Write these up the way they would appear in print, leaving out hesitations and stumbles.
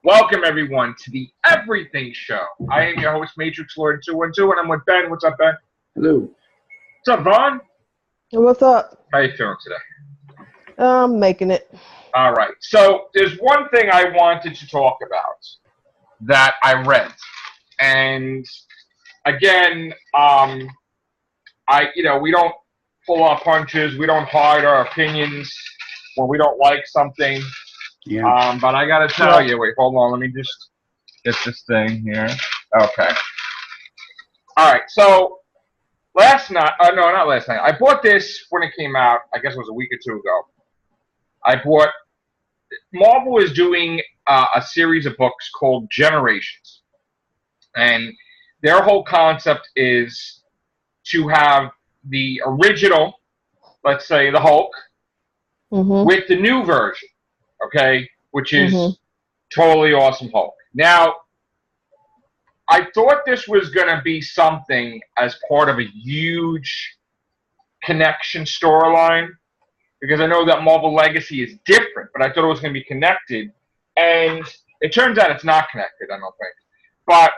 Welcome, everyone, to the Everything Show. I am your host, Matrix Lord 212, and I'm with Ben. What's up, Ben? Hello. What's up, Vaughn? What's up? How you feeling today? I'm making it. All right. So there's one thing I wanted to talk about that I read. And, again, we don't pull our punches. We don't hide our opinions when we don't like something. Yeah. But I got to tell you, wait, hold on. Let me just get this thing here. Okay. All right. So last night, not last night. I bought this when it came out. I guess it was a week or two ago. Marvel is doing a series of books called Generations. And their whole concept is to have the original, let's say the Hulk, with the new version. Okay, which is Totally Awesome Hulk. Now, I thought this was going to be something as part of a huge connection storyline, because I know that Marvel Legacy is different, but I thought it was going to be connected, and it turns out it's not connected, I don't think. But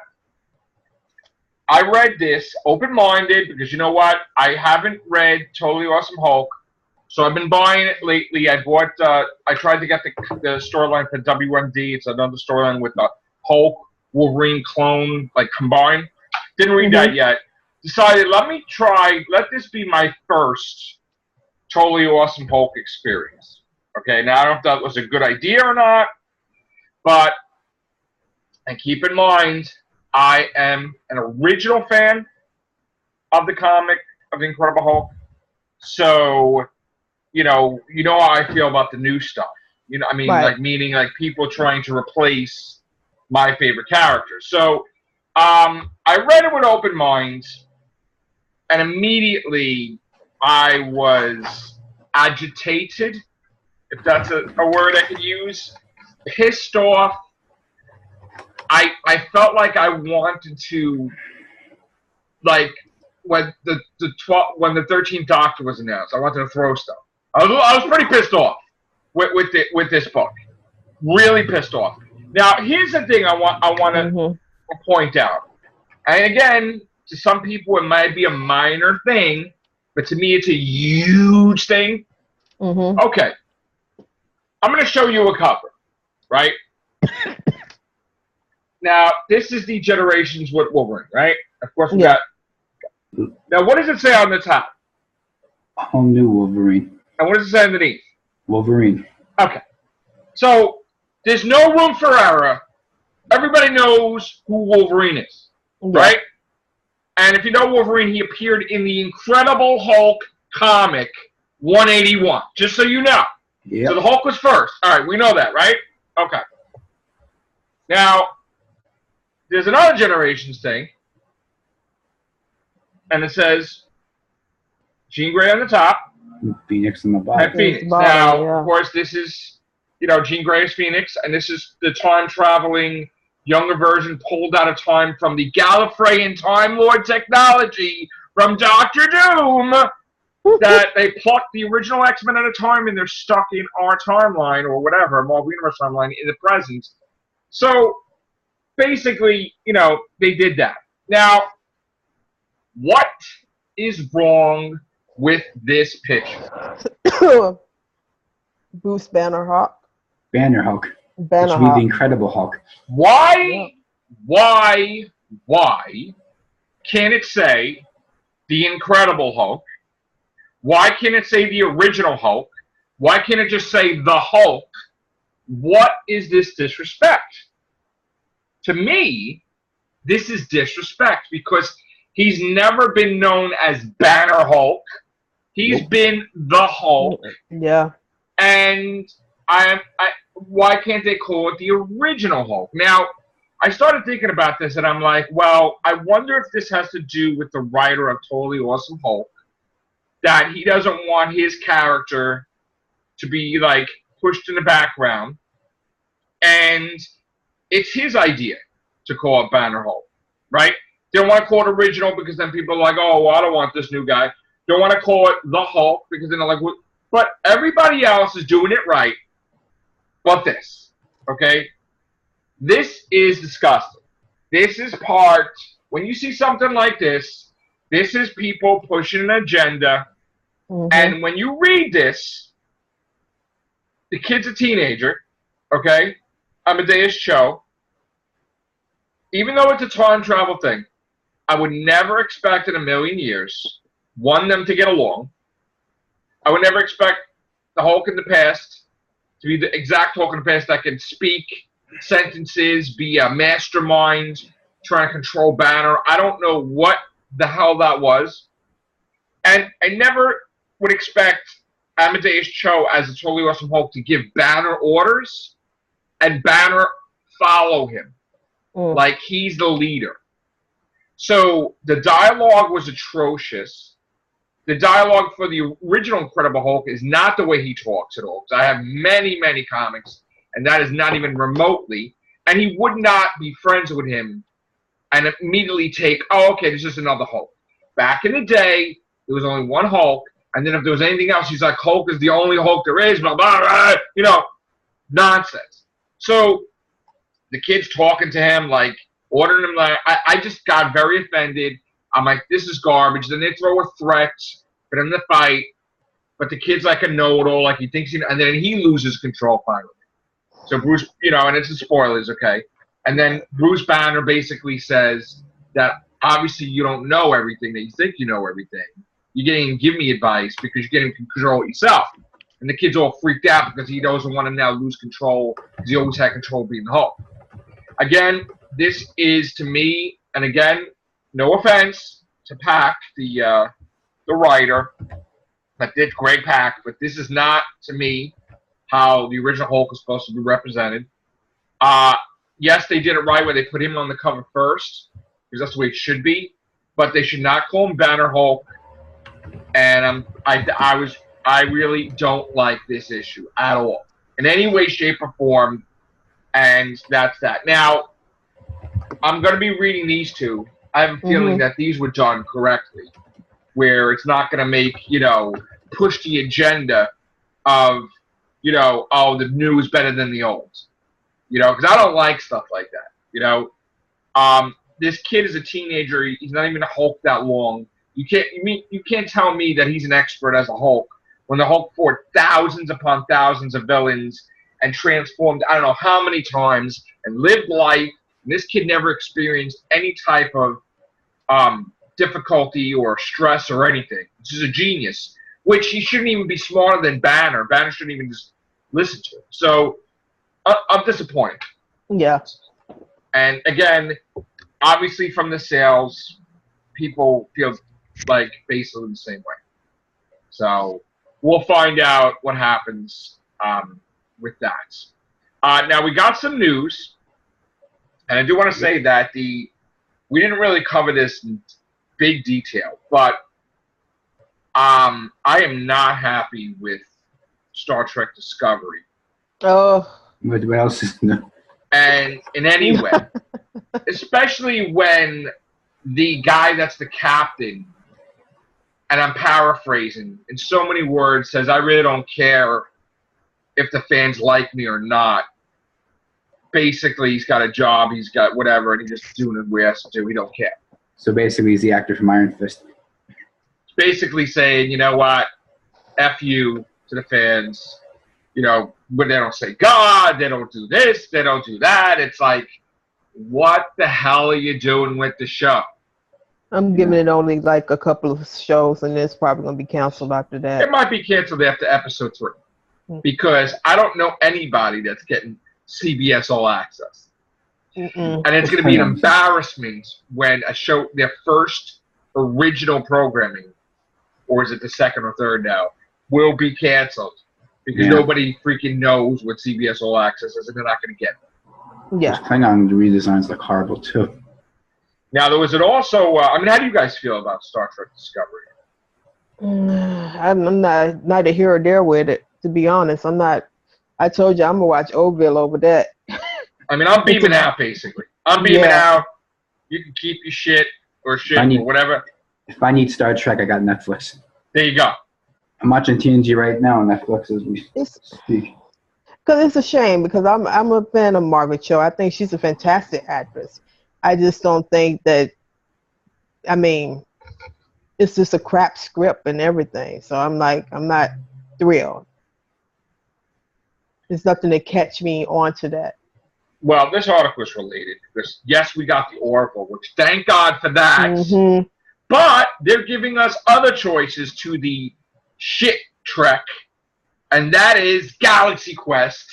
I read this open-minded, because you know what? I haven't read Totally Awesome Hulk. So I've been buying it lately. I tried to get the storyline for WMD. It's another storyline with the Hulk, Wolverine clone, like combined. Didn't read that yet. Decided, let this be my first Totally Awesome Hulk experience. Okay, now I don't know if that was a good idea or not, and keep in mind, I am an original fan of the comic of the Incredible Hulk. So, you know how I feel about the new stuff. Meaning people trying to replace my favorite characters. So, I read it with open mind, and immediately I was agitated, if that's a word I could use, pissed off. I felt like I wanted to, like, when the 13th Doctor was announced, I wanted to throw stuff. I was pretty pissed off with this book, really pissed off. Now, here's the thing I want to point out, and again, to some people it might be a minor thing, but to me it's a huge thing. Okay, I'm going to show you a cover, right? Now, this is the Generations with Wolverine, right? Of course, we got. Now, what does it say on the top? Whole new Wolverine. And what does it say underneath? Wolverine. Okay. So, there's no room for error. Everybody knows who Wolverine is, right? And if you know Wolverine, he appeared in the Incredible Hulk comic 181, just so you know. Yep. So the Hulk was first. All right, we know that, right? Okay. Now, there's another Generations thing, and it says Jean Grey on the top. Phoenix on the bottom. And Phoenix. Now, of course, this is, Jean Grey is Phoenix, and this is the time-traveling younger version pulled out of time from the Gallifreyan Time Lord technology from Doctor Doom, that they plucked the original X-Men at a time, and they're stuck in our timeline, or whatever, Marvel Universe timeline, in the present. So, basically, they did that. Now, what is wrong with this picture? Bruce Banner Hulk. Banner Hulk. Banner Hulk. Hulk. The Incredible Hulk. Why can't it say the Incredible Hulk? Why can't it say the original Hulk? Why can't it just say the Hulk? What is this disrespect? To me, this is disrespect, because he's never been known as Banner Hulk. He's been the Hulk. Yeah. And why can't they call it the original Hulk? Now, I started thinking about this, and I'm like, well, I wonder if this has to do with the writer of Totally Awesome Hulk, that he doesn't want his character to be, like, pushed in the background. And it's his idea to call it Banner Hulk, right? They don't want to call it original, because then people are like, oh, well, I don't want this new guy. Don't want to call it the Hulk, because then they're like, but everybody else is doing it right, but this, okay? This is disgusting. This is part, when you see something like this is people pushing an agenda. Mhm. And when you read this, the kid's a teenager, okay? Amadeus Cho. Even though it's a time travel thing, I would never expect in a million years, one, them to get along. I would never expect the Hulk in the past to be the exact Hulk in the past that can speak sentences, be a mastermind, trying to control Banner. I don't know what the hell that was. And I never would expect Amadeus Cho as a totally awesome Hulk to give Banner orders and Banner follow him. Like he's the leader. So the dialogue was atrocious. The dialogue for the original Incredible Hulk is not the way he talks at all. I have many, many comics, and that is not even remotely. And he would not be friends with him and immediately take, oh, okay, this is another Hulk. Back in the day, there was only one Hulk, and then if there was anything else, he's like, Hulk is the only Hulk there is, blah, blah, blah, you know, nonsense. So the kid's talking to him, like, ordering him, like, I just got very offended. I'm like, this is garbage. Then they throw a threat for them to fight, but the kid's like a know-it-all, like he thinks and then he loses control finally. So Bruce, you know, and it's the spoilers, okay? And then Bruce Banner basically says that obviously you don't know everything, that you think you know everything. You didn't even give me advice because you didn't control it yourself. And the kid's all freaked out because he doesn't want to now lose control because he always had control being the Hulk. Again, this is to me, and again, no offense to Pack, the writer, that did Greg Pak, but this is not, to me, how the original Hulk was supposed to be represented. Yes, they did it right where they put him on the cover first, because that's the way it should be, but they should not call him Banner Hulk, and I really don't like this issue at all, in any way, shape, or form, and that's that. Now, I'm going to be reading these two. I have a feeling that these were done correctly, where it's not going to make, you know, push the agenda of, you know, oh, the new is better than the old. You know, because I don't like stuff like that, you know. This kid is a teenager. He's not even a Hulk that long. You can't tell me that he's an expert as a Hulk when the Hulk fought thousands upon thousands of villains and transformed I don't know how many times and lived life. And this kid never experienced any type of difficulty or stress or anything. This is a genius, which he shouldn't even be smarter than Banner. Banner shouldn't even just listen to him. So I'm disappointed. Yeah. And again, obviously from the sales, people feel like basically the same way. So we'll find out what happens with that. Now we got some news, and I do want to say that we didn't really cover this in big detail, but I am not happy with Star Trek Discovery. Oh. What else is new? And in any way, especially when the guy that's the captain, and I'm paraphrasing, in so many words says, I really don't care if the fans like me or not. Basically, he's got a job, he's got whatever, and he's just doing what he has to do. He don't care. So basically, he's the actor from Iron Fist. Basically saying, you know what, F you to the fans. You know, but they don't say God, they don't do this, they don't do that. It's like, what the hell are you doing with the show? I'm giving it only like a couple of shows, and it's probably going to be canceled after that. It might be canceled after episode 3 because I don't know anybody that's getting CBS All Access. And it's going to be an embarrassment when a show, their first original programming, or is it the second or third now, will be canceled. Because nobody freaking knows what CBS All Access is, and they're not going to get it. Yeah. Klingon redesigns look horrible, too. Now, there was an also, I mean, how do you guys feel about Star Trek Discovery? I'm not neither here or there with it, to be honest. I'm not. I told you I'm going to watch Orville over that. I mean, I'm beaming out, basically. I'm beaming out. You can keep your shit or whatever. If I need Star Trek, I got Netflix. There you go. I'm watching TNG right now on Netflix as we speak. Because it's a shame because I'm a fan of Margaret Cho. I think she's a fantastic actress. I just don't think that. I mean, it's just a crap script and everything. So I'm not thrilled. There's nothing to catch me onto that. Well, this article is related because yes, we got the Orville, which thank God for that. Mm-hmm. But they're giving us other choices to the shit Trek, and that is Galaxy Quest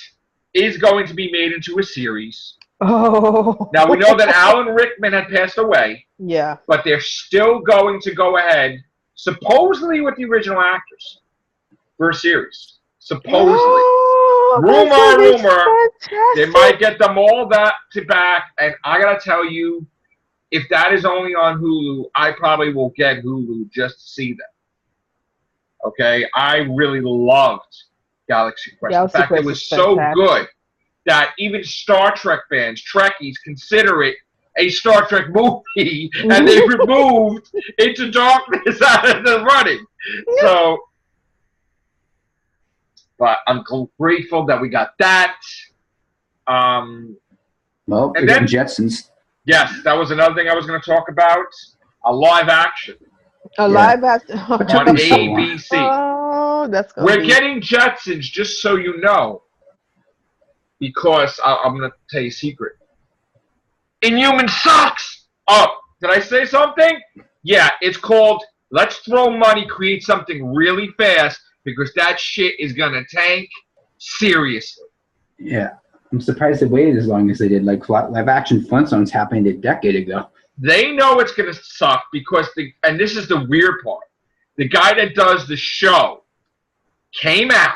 is going to be made into a series. Oh. Now we know that Alan Rickman had passed away. Yeah. But they're still going to go ahead, supposedly with the original actors, for a series. Supposedly. Oh, rumor. They might get them all back, and I gotta tell you, if that is only on Hulu, I probably will get Hulu just to see them. Okay? I really loved Galaxy Quest. In fact, it was so good that even Star Trek fans, Trekkies, consider it a Star Trek movie, and they removed Into Darkness out of the running. So, but I'm grateful that we got that. Well, and then Jetsons. Yes, that was another thing I was going to talk about. A live action. Live action on ABC. Oh, that's gonna We're getting Jetsons, just so you know, because I'm going to tell you a secret. Inhuman sucks! Oh, did I say something? Yeah, it's called Let's Throw Money, Create Something Really Fast, because that shit is gonna tank seriously. Yeah. I'm surprised they waited as long as they did. Like, live action Flintstones happened a decade ago. They know it's gonna suck because and this is the weird part. The guy that does the show came out,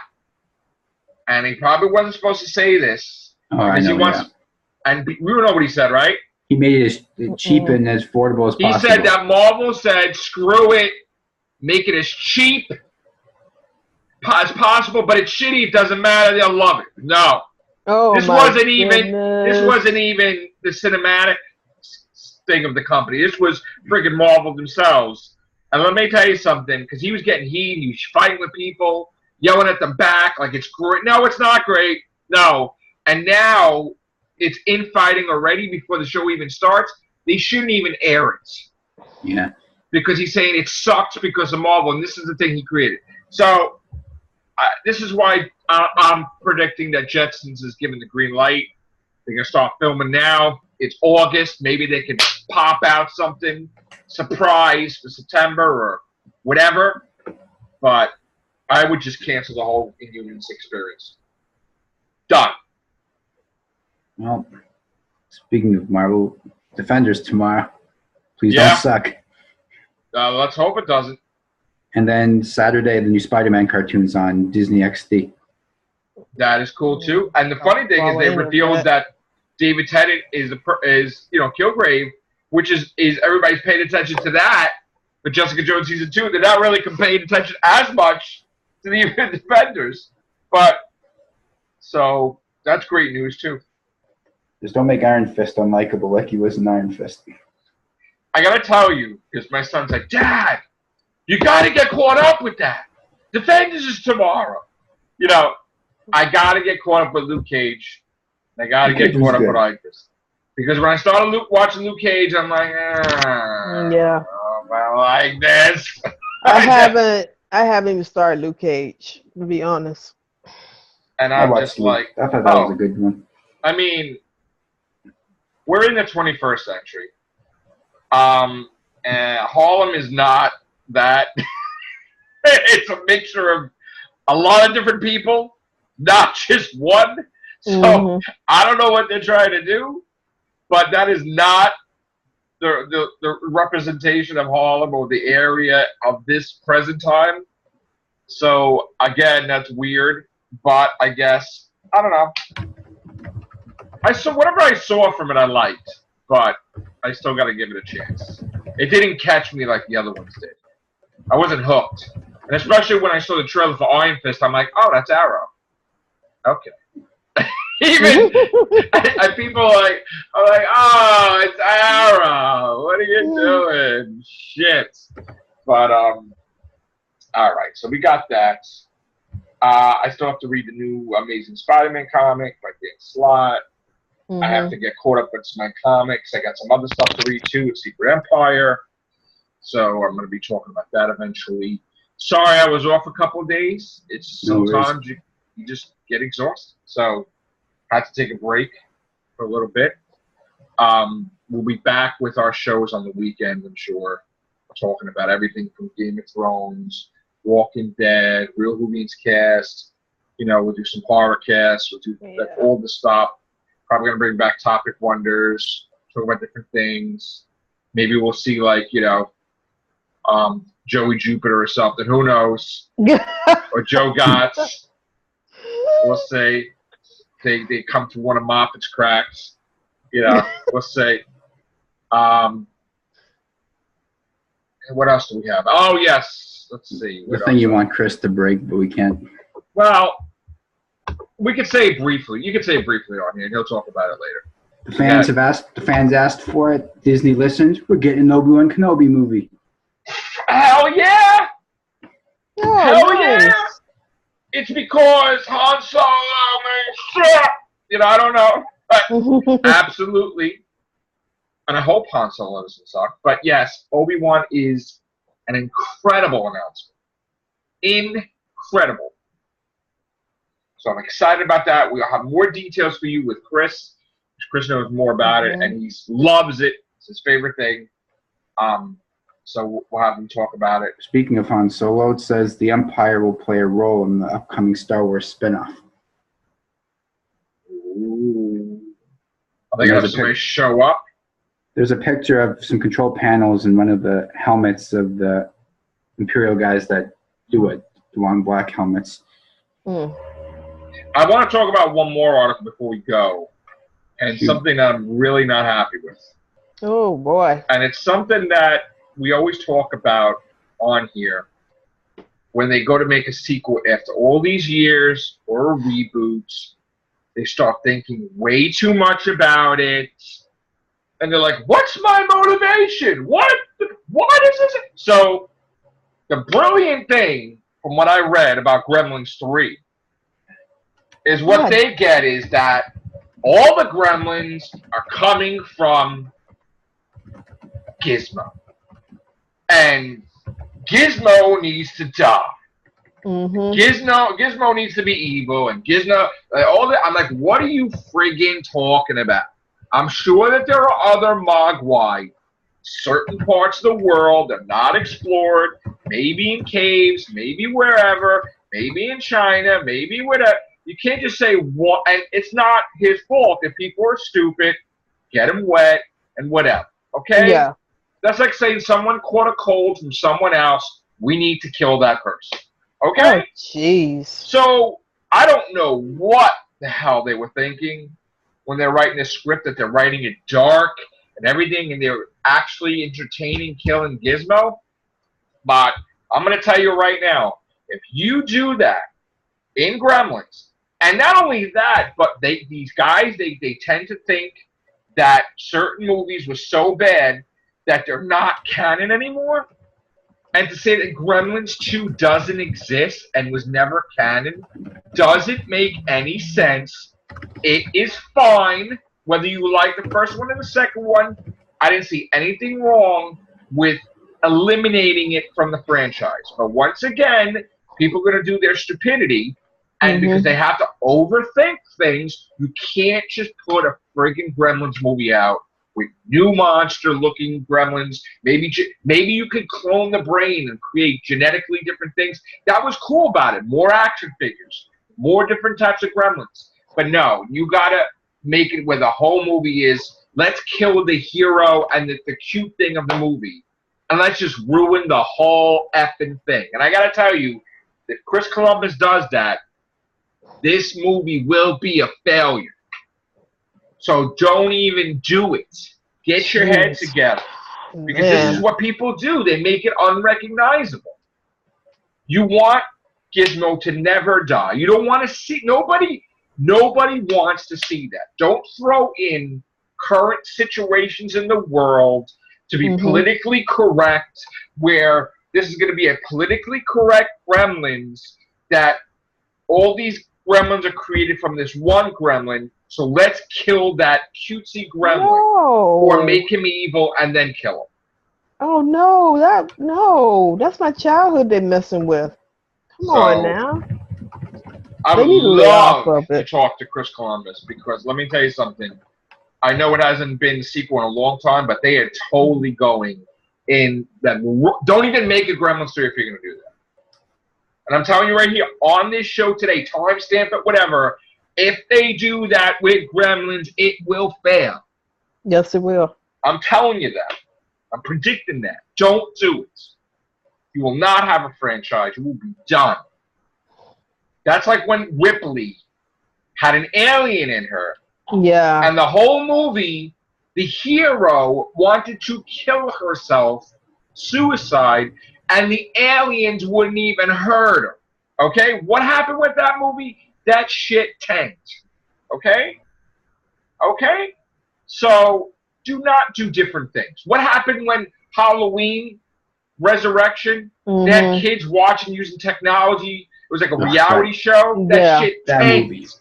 and he probably wasn't supposed to say this. Oh, I know, And we know what he said, right? He made it as cheap and as affordable as possible. He said that Marvel said, screw it, make it as cheap as possible, but it's shitty, it doesn't matter, they'll love it. No. Oh, this wasn't even the cinematic thing of the company. This was friggin' Marvel themselves. And let me tell you something, because he was getting heat, he was fighting with people, yelling at them back like it's great. No, it's not great. No. And now it's infighting already before the show even starts. They shouldn't even air it. Yeah. Because he's saying it sucks because of Marvel, and this is the thing he created. So this is why I'm predicting that Jetsons is given the green light. They're going to start filming now. It's August. Maybe they can pop out something, surprise for September or whatever. But I would just cancel the whole Inhumans experience. Done. Well, speaking of Marvel, Defenders tomorrow. Please don't suck. Let's hope it doesn't. And then Saturday, the new Spider-Man cartoons on Disney XD. That is cool too. And the funny thing is, they revealed that David Tennant is Kilgrave, which is everybody's paying attention to that. But Jessica Jones season 2, they're not really paying attention as much to the Defenders. But so that's great news too. Just don't make Iron Fist unlikable like he was in Iron Fist. I gotta tell you, because my son's like, Dad, you gotta get caught up with that. Defenders is tomorrow. You know, I gotta get caught up with Luke Cage. I gotta get caught up with Iron Fist. Because when I started watching Luke Cage, I'm like, yeah. I like this. I haven't even started Luke Cage, to be honest. And I'm just like, I thought that was a good one. I mean, we're in the 21st century. And Harlem is not that. It's a mixture of a lot of different people, not just one. So I don't know what they're trying to do, but that is not the representation of Harlem or the area of this present time. So again, that's weird, but I guess I don't know. I saw whatever I saw from it, I liked, but I still got to give it a chance. It didn't catch me like the other ones did. I wasn't hooked, and especially when I saw the trailer for Iron Fist, I'm like, oh, that's Arrow. Okay. Even people are like, oh, it's Arrow. What are you doing? Shit. But all right. So we got that. I still have to read the new Amazing Spider-Man comic by Dan Slott. I have to get caught up with some comics. I got some other stuff to read too, with Secret Empire. So I'm going to be talking about that eventually. Sorry I was off a couple of days. It's sometimes you just get exhausted. So I had to take a break for a little bit. We'll be back with our shows on the weekend, I'm sure. Talking about everything from Game of Thrones, Walking Dead, Real Houdini's cast. We'll do some horror casts. We'll do like, all the stuff. Probably going to bring back Topic Wonders, talk about different things. Maybe we'll see, like, Joey Jupiter or something. Who knows? Or Joe Gotts. We'll say they come to one of Moffat's cracks. We'll say. What else do we have? Oh, yes. Let's see. The thing you want Chris to break, but we can't. Well, we could say it briefly. You could say it briefly on here, and he'll talk about it later. The fans have asked. The fans asked for it. Disney listened. We're getting an Obi-Wan Kenobi movie. Hell yeah! Oh, Hell nice. yeah! It's because Han Solo man, I don't know. But absolutely. And I hope Han Solo doesn't suck. But yes, Obi-Wan is an incredible announcement. Incredible. So I'm excited about that. We'll have more details for you with Chris. Chris knows more about it, and he loves it. It's his favorite thing. So we'll have him talk about it. Speaking of Han Solo, it says the Empire will play a role in the upcoming Star Wars spinoff. Ooh. Are they going to have somebody show up? There's a picture of some control panels in one of the helmets of the Imperial guys that do it, the long black helmets. I want to talk about one more article before we go, and something that I'm really not happy with. Oh, boy. And it's something that we always talk about on here when they go to make a sequel after all these years or a reboot. They start thinking way too much about it. And they're like, what's my motivation? What is this? So the brilliant thing from what I read about Gremlins 3 is what they get is that all the Gremlins are coming from Gizmo. And Gizmo needs to die. Gizmo needs to be evil, and Gizmo, all that. I'm like, what are you friggin' talking about? I'm sure that there are other Mogwai, certain parts of the world that are not explored, maybe in caves, maybe wherever, maybe in China, maybe whatever. You can't just say what, and it's not his fault if people are stupid, get him wet, and whatever. Okay? Yeah. That's like saying someone caught a cold from someone else. We need to kill that person. Okay? Oh, jeez. So I don't know what the hell they were thinking when they're writing this script, that they're writing it dark and everything, and they're actually entertaining killing Gizmo. But I'm going to tell you right now, if you do that in Gremlins, and not only that, but these guys, they tend to think that certain movies were so bad that they're not canon anymore. And to say that Gremlins 2 doesn't exist and was never canon doesn't make any sense. It is fine whether you like the first one or the second one. I didn't see anything wrong with eliminating it from the franchise. But once again, people are going to do their stupidity, and because they have to overthink things, you can't just put a friggin' Gremlins movie out with new monster-looking Gremlins. Maybe you could clone the brain and create genetically different things. That was cool about it. More action figures, more different types of Gremlins. But no, you gotta make it where the whole movie is, let's kill the hero and the cute thing of the movie, and let's just ruin the whole effing thing. And I gotta tell you, if Chris Columbus does that, this movie will be a failure. So don't even do it. Get your head together. Because this is what people do. They make it unrecognizable. You want Gizmo to never die. You don't want to see... Nobody wants to see that. Don't throw in current situations in the world to be politically correct, where this is going to be a politically correct Gremlins that all these gremlins are created from this one gremlin, so let's kill that cutesy gremlin. No. Or make him evil and then kill him. Oh no, that's my childhood they're messing with. Come on now. I They would need to lay off love of to it. talk to Chris Columbus because let me tell you something. I know it hasn't been a sequel in a long time, but they are totally going in that. Don't even make a Gremlins 3 if you're going to do that. And I'm telling you right here on this show today, timestamp it, whatever. If they do that with Gremlins, it will fail. Yes, it will. I'm telling you that. I'm predicting that. Don't do it. You will not have a franchise. You will be done. That's like when Ripley had an alien in her. Yeah. And the whole movie, the hero wanted to kill herself, suicide, and the aliens wouldn't even hurt her. Okay? What happened with that movie? That shit tanked. Okay? Okay? So, do not do different things. What happened when Halloween, Resurrection, they had kids watching using technology? It was like a reality show. That shit tanked.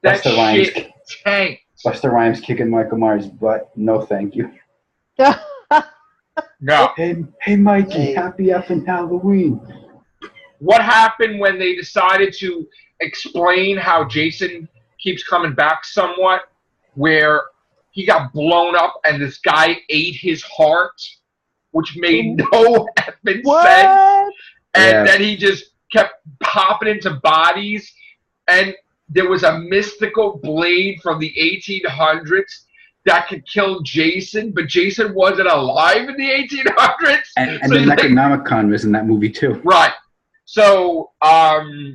That shit tanked. Buster Rhymes kicking Michael Myers' butt. No, thank you. No. Hey, Mikey, happy effing Halloween. What happened when they decided to explain how Jason keeps coming back somewhat, where he got blown up and this guy ate his heart, which made no effing sense, and then he just kept popping into bodies, and there was a mystical blade from the 1800s that could kill Jason, but Jason wasn't alive in the 1800s. And so the Necronomicon was in that movie too. Right. So,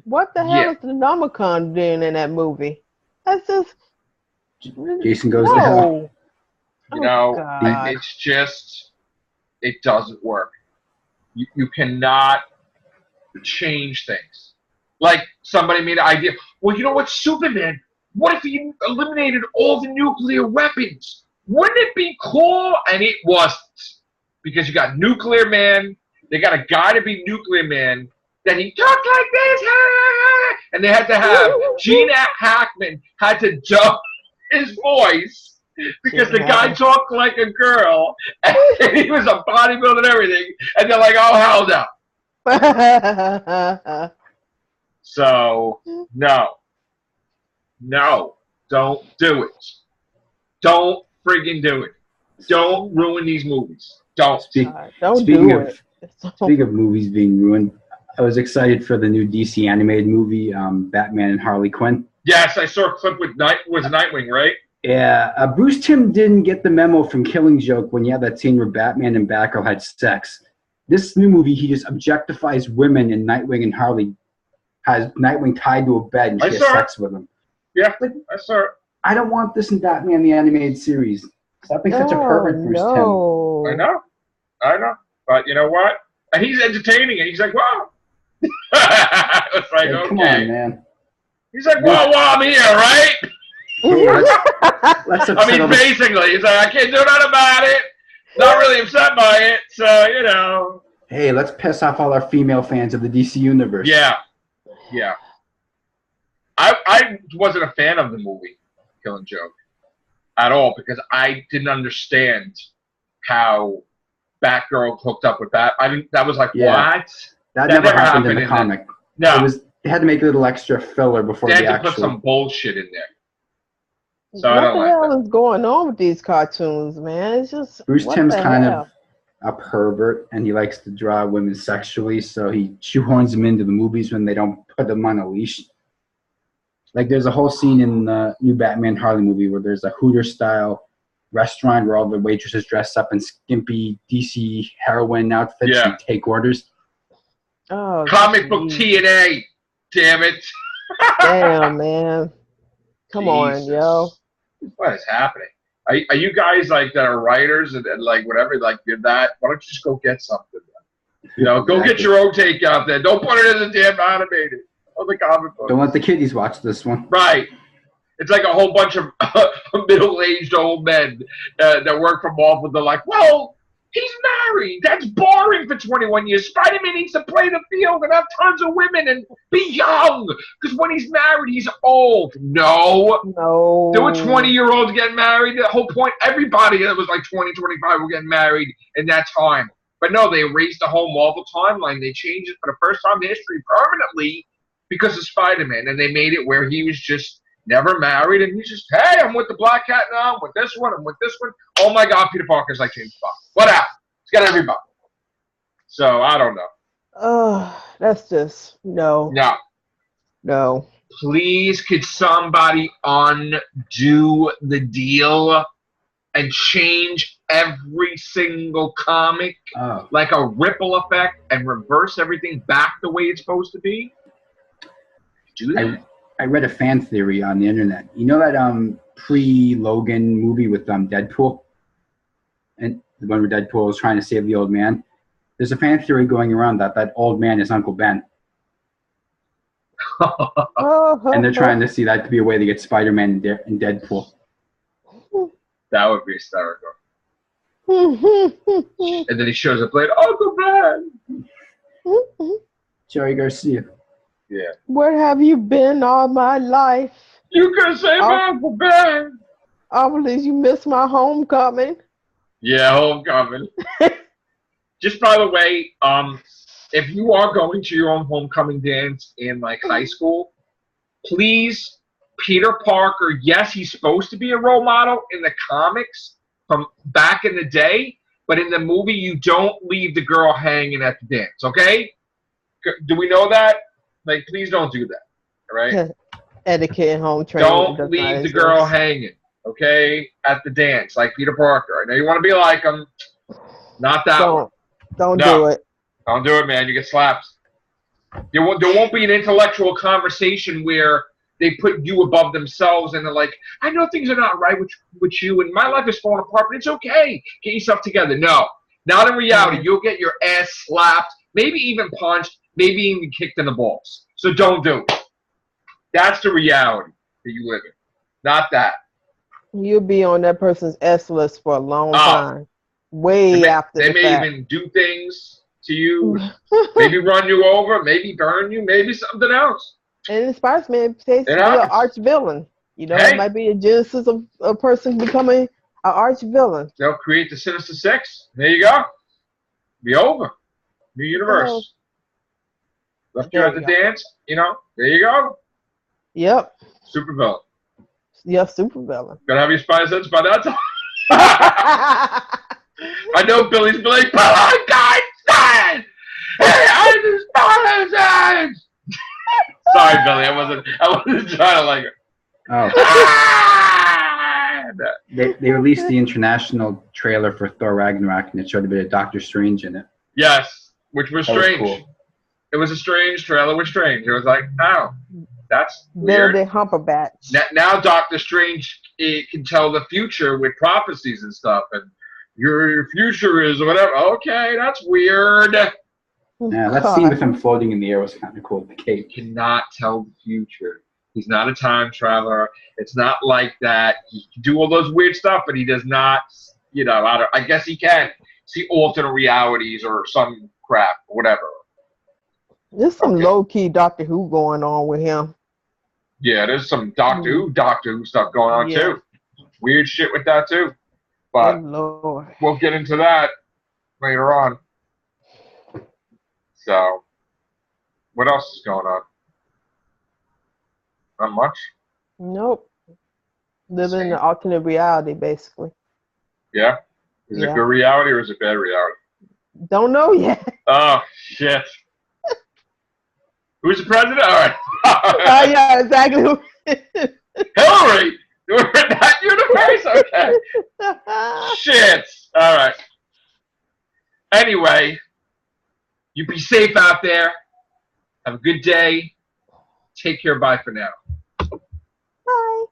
what the hell is the Nomicon doing in that movie? That's just Jason Goes to Hell. You know, it's just, it doesn't work. You cannot change things. Like somebody made an idea. Well, you know what, Superman? What if he eliminated all the nuclear weapons? Wouldn't it be cool? And it wasn't. Because you got Nuclear Man. They got a guy to be Nuclear Man. Then he talked like this. And they had to have Gene Hackman had to dub his voice because the guy talked like a girl. And he was a bodybuilder and everything. And they're like, oh, hell no. So, no. No, don't do it. Don't friggin' do it. Don't ruin these movies. Don't. Speaking of movies being ruined, I was excited for the new DC animated movie, Batman and Harley Quinn. Yes, I saw a clip with Nightwing, right? Yeah, Bruce Timm didn't get the memo from Killing Joke when you had that scene where Batman and Batgirl had sex. This new movie, he just objectifies women, and Nightwing and Harley has Nightwing tied to a bed and she has sex with him. Yeah, I saw it. I don't want this in Batman the Animated Series. Stop being such a pervert, Bruce Timm. I know. But you know what? And he's entertaining, and he's like, wow. It's like, okay. Come on, man. He's like, well, I'm here, right? Let's I mean, basically, he's like, I can't do nothing about it. Not really upset by it, so, you know. Hey, let's piss off all our female fans of the DC Universe. Yeah. Yeah. I wasn't a fan of the movie Killing Joke at all because I didn't understand how Batgirl hooked up with Bat. I mean, that was like, what? That never happened in the comic. No. They had to make a little extra filler before the actual. They had to put some bullshit in there. So what I don't the hell is going on with these cartoons, man? It's just Bruce Timm's kind of a pervert, and he likes to draw women sexually, so he shoehorns them into the movies when they don't put them on a leash. Like, there's a whole scene in the new Batman Harley movie where there's a Hooters-style restaurant where all the waitresses dress up in skimpy DC heroine outfits and take orders. Oh, comic book TNA, damn it. Damn, man. Come on, yo. What is happening? Are you guys like that are writers and like whatever, like you're that? Why don't you just go get something? You know, go get your own take out there. Don't put it in the damn animated. Or the comic book. Don't let the kiddies watch this one. Right. It's like a whole bunch of middle-aged old men that work for Marvel. They're like, well, He's married. That's boring for 21 years. Spider-Man needs to play the field and have tons of women and be young. Because when he's married, he's old. No. There were 20-year-olds getting married. The whole point, everybody that was like 20, 25 were getting married in that time. But no, they erased the whole Marvel timeline. They changed it for the first time in history permanently because of Spider-Man. And they made it where he was just never married. And he's just, hey, I'm with the Black Cat now. I'm with this one. I'm with this one. Oh, my God, Peter Parker's like James Bond. Whatever. He's got everybody. So, I don't know. Oh, that's just, no. No. Please, could somebody undo the deal and change every single comic like a ripple effect and reverse everything back the way it's supposed to be? Do that. I read a fan theory on the internet. You know that pre-Logan movie with Deadpool? And the one where Deadpool is trying to save the old man? There's a fan theory going around that old man is Uncle Ben. And they're trying to see that to be a way to get Spider-Man and Deadpool. That would be hysterical. And then he shows up later, Uncle Ben! Jerry Garcia. Yeah. Where have you been all my life? You could say my Uncle Ben! I believe you missed my homecoming. Yeah, homecoming. Just by the way, if you are going to your own homecoming dance in like high school, please, Peter Parker, yes, he's supposed to be a role model in the comics from back in the day, but in the movie, you don't leave the girl hanging at the dance, okay? Do we know that? Like, please don't do that, all right? Etiquette and home training. Don't leave the girl hanging, okay, at the dance, like Peter Parker. I know you want to be like him. Not that one. Don't do it. Don't do it, man. You get slapped. There won't be an intellectual conversation where they put you above themselves and they're like, I know things are not right with you and my life is falling apart, but it's okay. Get yourself together. No. Not in reality. You'll get your ass slapped, maybe even punched, maybe even kicked in the balls. So don't do it. That's the reality that you live in. Not that. You'll be on that person's S list for a long time. Way after the fact. They may even do things to you, maybe run you over, maybe burn you, maybe something else. And in Spider-Man, it be an arch villain. You know, it might be a genesis of a person becoming an arch villain. They'll create the Sinister Six. There you go. Be over. New universe. Left you at the dance. You know, there you go. Yep. Super villain. Yep, super villain. Gonna have your spider sense by that time. I know Billy's like, but I got sad. Hey, I'm the spider sense. Sorry, Billy. I wasn't trying to like her. Oh. They released the international trailer for Thor Ragnarok, and it showed a bit of Doctor Strange in it. Yes, which was strange. Was cool. It was a strange trailer. It was strange. It was like, oh, that's weird. Benedict Cumberbatch. Now Doctor Strange can tell the future with prophecies and stuff, and your future is whatever. Okay, that's weird. Yeah, that scene with him floating in the air was kind of cool. The cape. He cannot tell the future. He's not a time traveler. It's not like that. He can do all those weird stuff, but he does not, you know, I guess he can see alternate realities or some crap or whatever. There's some low-key Doctor Who going on with him. Yeah, there's some Doctor Who stuff going on too. Weird shit with that too. But we'll get into that later on. So, what else is going on? Not much? Nope. Living in an alternate reality, basically. Yeah? Is it good reality or is it bad reality? Don't know yet. Oh, shit. Who's the president? All right. Yeah, exactly. Hillary! We're in that universe? Okay. Shit. All right. Anyway, you be safe out there. Have a good day. Take care. Bye for now. Bye.